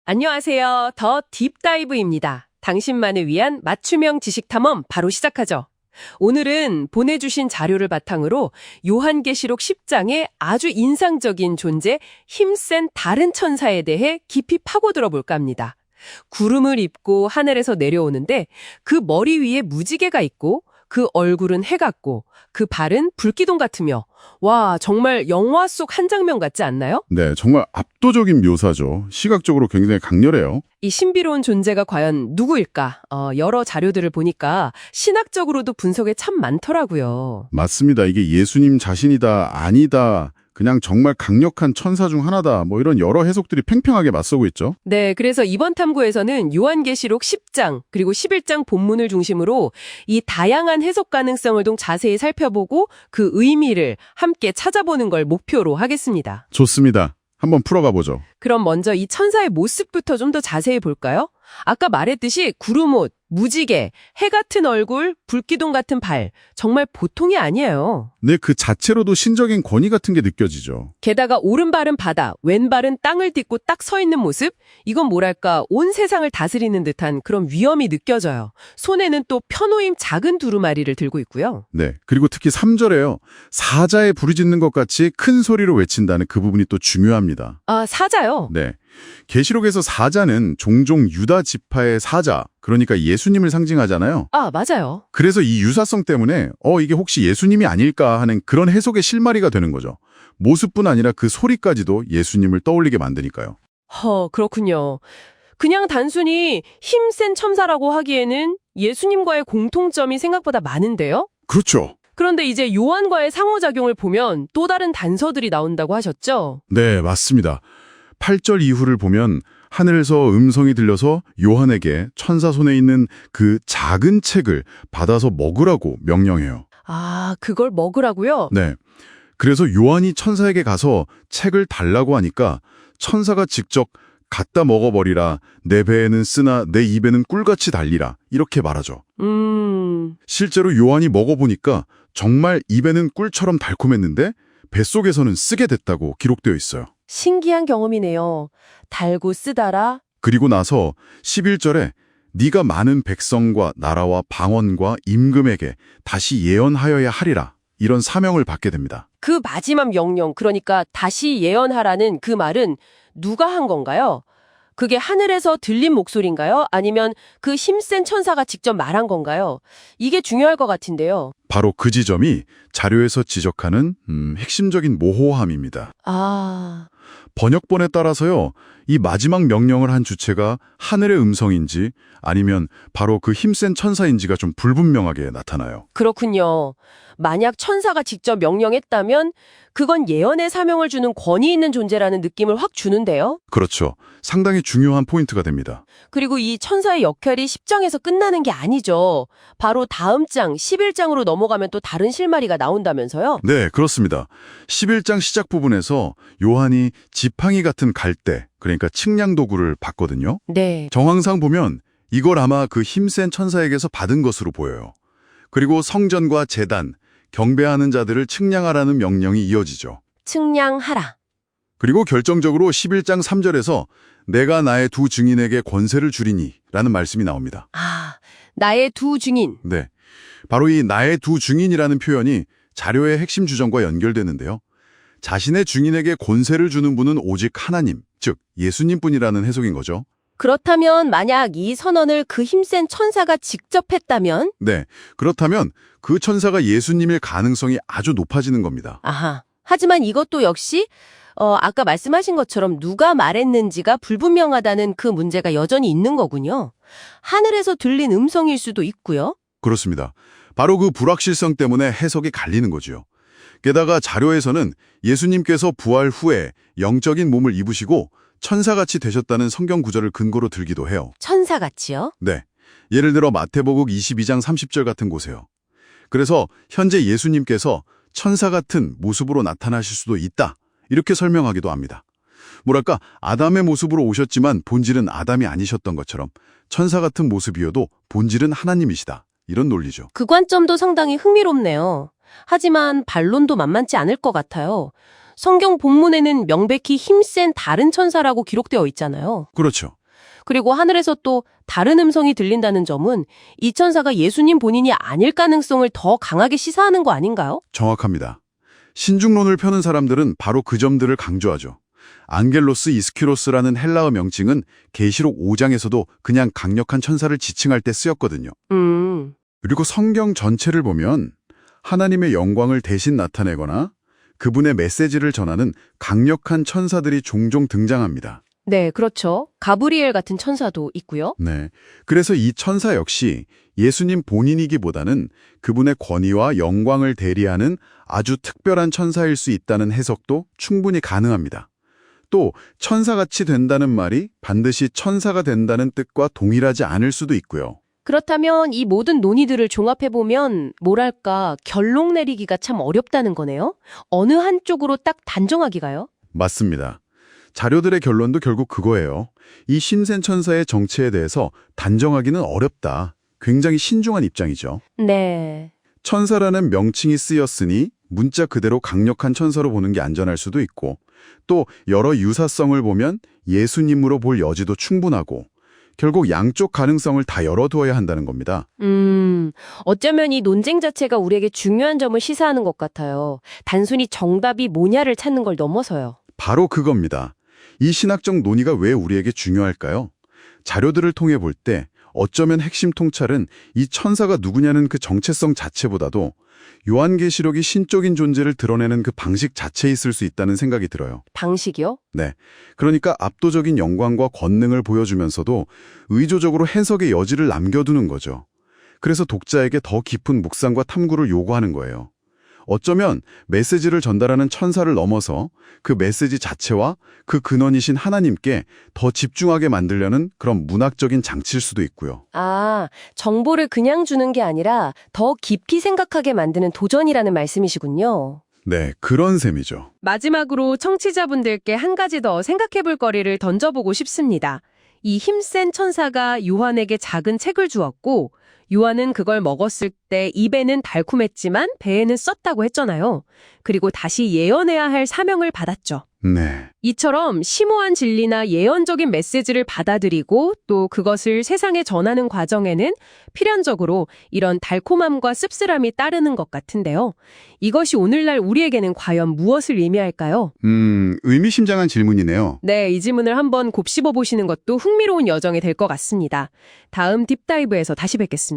안녕하세요. 더 딥다이브입니다. 당신만을 위한 맞춤형 지식 탐험 바로 시작하죠. 오늘은 보내주신 자료를 바탕으로 요한계시록 10장의 아주 인상적인 존재, 힘센 다른 천사에 대해 깊이 파고들어 볼까 합니다. 구름을 입고 하늘에서 내려오는데 그 머리 위에 무지개가 있고 그 얼굴은 해 같고 그 발은 불기둥 같으며 와, 정말 영화 속 한 장면 같지 않나요? 네, 정말 압도적인 묘사죠. 시각적으로 굉장히 강렬해요. 이 신비로운 존재가 과연 누구일까? 여러 자료들을 보니까 신학적으로도 분석에 참 많더라고요. 맞습니다. 이게 예수님 자신이다, 아니다, 그냥 정말 강력한 천사 중 하나다, 뭐 이런 여러 해석들이 팽팽하게 맞서고 있죠. 네, 그래서 이번 탐구에서는 요한계시록 10장 그리고 11장 본문을 중심으로 이 다양한 해석 가능성을 좀 자세히 살펴보고 그 의미를 함께 찾아보는 걸 목표로 하겠습니다. 좋습니다. 한번 풀어가 보죠. 그럼 먼저 이 천사의 모습부터 좀 더 자세히 볼까요? 아까 말했듯이 구름옷, 무지개, 해 같은 얼굴, 불기둥 같은 발, 정말 보통이 아니에요. 네, 그 자체로도 신적인 권위 같은 게 느껴지죠. 게다가 오른발은 바다, 왼발은 땅을 딛고 딱 서 있는 모습? 이건 뭐랄까 온 세상을 다스리는 듯한 그런 위엄이 느껴져요. 손에는 또 펴놓임 작은 두루마리를 들고 있고요. 네, 그리고 특히 3절에요. 사자에 부르짖는 것 같이 큰 소리로 외친다는 그 부분이 또 중요합니다. 아, 사자요? 네, 계시록에서 사자는 종종 유다 지파의 사자, 그러니까 예수님을 상징하잖아요. 아, 맞아요. 그래서 이 유사성 때문에 이게 혹시 예수님이 아닐까 하는 그런 해석의 실마리가 되는 거죠. 모습뿐 아니라 그 소리까지도 예수님을 떠올리게 만드니까요. 그렇군요. 그냥 단순히 힘센 첨사라고 하기에는 예수님과의 공통점이 생각보다 많은데요? 그렇죠. 그런데 이제 요한과의 상호작용을 보면 또 다른 단서들이 나온다고 하셨죠? 네, 맞습니다. 8절 이후를 보면 하늘에서 음성이 들려서 요한에게 천사 손에 있는 그 작은 책을 받아서 먹으라고 명령해요. 아, 그걸 먹으라고요? 네. 그래서 요한이 천사에게 가서 책을 달라고 하니까 천사가 직접 갖다 먹어버리라, 내 배에는 쓰나 내 입에는 꿀같이 달리라, 이렇게 말하죠. 실제로 요한이 먹어보니까 정말 입에는 꿀처럼 달콤했는데 뱃속에서는 쓰게 됐다고 기록되어 있어요. 신기한 경험이네요. 달고 쓰다라. 그리고 나서 11절에 네가 많은 백성과 나라와 방언과 임금에게 다시 예언하여야 하리라, 이런 사명을 받게 됩니다. 그 마지막 명령, 그러니까 다시 예언하라는 그 말은 누가 한 건가요? 그게 하늘에서 들린 목소리인가요? 아니면 그 힘센 천사가 직접 말한 건가요? 이게 중요할 것 같은데요. 바로 그 지점이 자료에서 지적하는 핵심적인 모호함입니다. 아, 번역본에 따라서요, 이 마지막 명령을 한 주체가 하늘의 음성인지 아니면 바로 그 힘센 천사인지가 좀 불분명하게 나타나요. 그렇군요. 만약 천사가 직접 명령했다면 그건 예언의 사명을 주는 권위 있는 존재라는 느낌을 확 주는데요. 그렇죠. 상당히 중요한 포인트가 됩니다. 그리고 이 천사의 역할이 10장에서 끝나는 게 아니죠. 바로 다음 장, 11장으로 넘어가면 또 다른 실마리가 나온다면서요? 네, 그렇습니다. 11장 시작 부분에서 요한이 지팡이 같은 갈대, 그러니까 측량 도구를 받거든요. 네. 정황상 보면 이걸 아마 그 힘센 천사에게서 받은 것으로 보여요. 그리고 성전과 제단, 경배하는 자들을 측량하라는 명령이 이어지죠. 측량하라. 그리고 결정적으로 11장 3절에서 내가 나의 두 증인에게 권세를 주리니 라는 말씀이 나옵니다. 아, 나의 두 증인. 네, 바로 이 나의 두 증인이라는 표현이 자료의 핵심 주장과 연결되는데요. 자신의 증인에게 권세를 주는 분은 오직 하나님, 즉 예수님뿐이라는 해석인 거죠. 그렇다면 만약 이 선언을 그 힘센 천사가 직접 했다면? 네, 그렇다면 그 천사가 예수님일 가능성이 아주 높아지는 겁니다. 아하. 하지만 이것도 역시 아까 말씀하신 것처럼 누가 말했는지가 불분명하다는 그 문제가 여전히 있는 거군요. 하늘에서 들린 음성일 수도 있고요. 그렇습니다. 바로 그 불확실성 때문에 해석이 갈리는 거죠. 게다가 자료에서는 예수님께서 부활 후에 영적인 몸을 입으시고 천사같이 되셨다는 성경 구절을 근거로 들기도 해요. 천사같이요? 네, 예를 들어 마태복음 22장 30절 같은 곳에요. 그래서 현재 예수님께서 천사 같은 모습으로 나타나실 수도 있다, 이렇게 설명하기도 합니다. 뭐랄까, 아담의 모습으로 오셨지만 본질은 아담이 아니셨던 것처럼 천사 같은 모습이어도 본질은 하나님이시다, 이런 논리죠. 그 관점도 상당히 흥미롭네요. 하지만 반론도 만만치 않을 것 같아요. 성경 본문에는 명백히 힘센 다른 천사라고 기록되어 있잖아요. 그렇죠. 그리고 하늘에서 또 다른 음성이 들린다는 점은 이 천사가 예수님 본인이 아닐 가능성을 더 강하게 시사하는 거 아닌가요? 정확합니다. 신중론을 펴는 사람들은 바로 그 점들을 강조하죠. 앙겔로스 이스큐로스라는 헬라어 명칭은 계시록 5장에서도 그냥 강력한 천사를 지칭할 때 쓰였거든요. 그리고 성경 전체를 보면 하나님의 영광을 대신 나타내거나 그분의 메시지를 전하는 강력한 천사들이 종종 등장합니다. 네, 그렇죠. 가브리엘 같은 천사도 있고요. 네. 그래서 이 천사 역시 예수님 본인이기보다는 그분의 권위와 영광을 대리하는 아주 특별한 천사일 수 있다는 해석도 충분히 가능합니다. 또 천사같이 된다는 말이 반드시 천사가 된다는 뜻과 동일하지 않을 수도 있고요. 그렇다면 이 모든 논의들을 종합해보면 뭐랄까 결론 내리기가 참 어렵다는 거네요. 어느 한쪽으로 딱 단정하기가요? 맞습니다. 자료들의 결론도 결국 그거예요. 이 신센 천사의 정체에 대해서 단정하기는 어렵다. 굉장히 신중한 입장이죠. 네. 천사라는 명칭이 쓰였으니 문자 그대로 강력한 천사로 보는 게 안전할 수도 있고 또 여러 유사성을 보면 예수님으로 볼 여지도 충분하고 결국 양쪽 가능성을 다 열어두어야 한다는 겁니다. 어쩌면 이 논쟁 자체가 우리에게 중요한 점을 시사하는 것 같아요. 단순히 정답이 뭐냐를 찾는 걸 넘어서요. 바로 그겁니다. 이 신학적 논의가 왜 우리에게 중요할까요? 자료들을 통해 볼 때 어쩌면 핵심 통찰은 이 천사가 누구냐는 그 정체성 자체보다도 요한계시록이 신적인 존재를 드러내는 그 방식 자체에 있을 수 있다는 생각이 들어요. 방식이요? 네. 그러니까 압도적인 영광과 권능을 보여주면서도 의조적으로 해석의 여지를 남겨두는 거죠. 그래서 독자에게 더 깊은 묵상과 탐구를 요구하는 거예요. 어쩌면 메시지를 전달하는 천사를 넘어서 그 메시지 자체와 그 근원이신 하나님께 더 집중하게 만들려는 그런 문학적인 장치일 수도 있고요. 아, 정보를 그냥 주는 게 아니라 더 깊이 생각하게 만드는 도전이라는 말씀이시군요. 네, 그런 셈이죠. 마지막으로 청취자분들께 한 가지 더 생각해볼 거리를 던져보고 싶습니다. 이 힘센 천사가 요한에게 작은 책을 주었고 요한은 그걸 먹었을 때 입에는 달콤했지만 배에는 썼다고 했잖아요. 그리고 다시 예언해야 할 사명을 받았죠. 네. 이처럼 심오한 진리나 예언적인 메시지를 받아들이고 또 그것을 세상에 전하는 과정에는 필연적으로 이런 달콤함과 씁쓸함이 따르는 것 같은데요. 이것이 오늘날 우리에게는 과연 무엇을 의미할까요? 의미심장한 질문이네요. 네, 이 질문을 한번 곱씹어 보시는 것도 흥미로운 여정이 될 것 같습니다. 다음 딥다이브에서 다시 뵙겠습니다.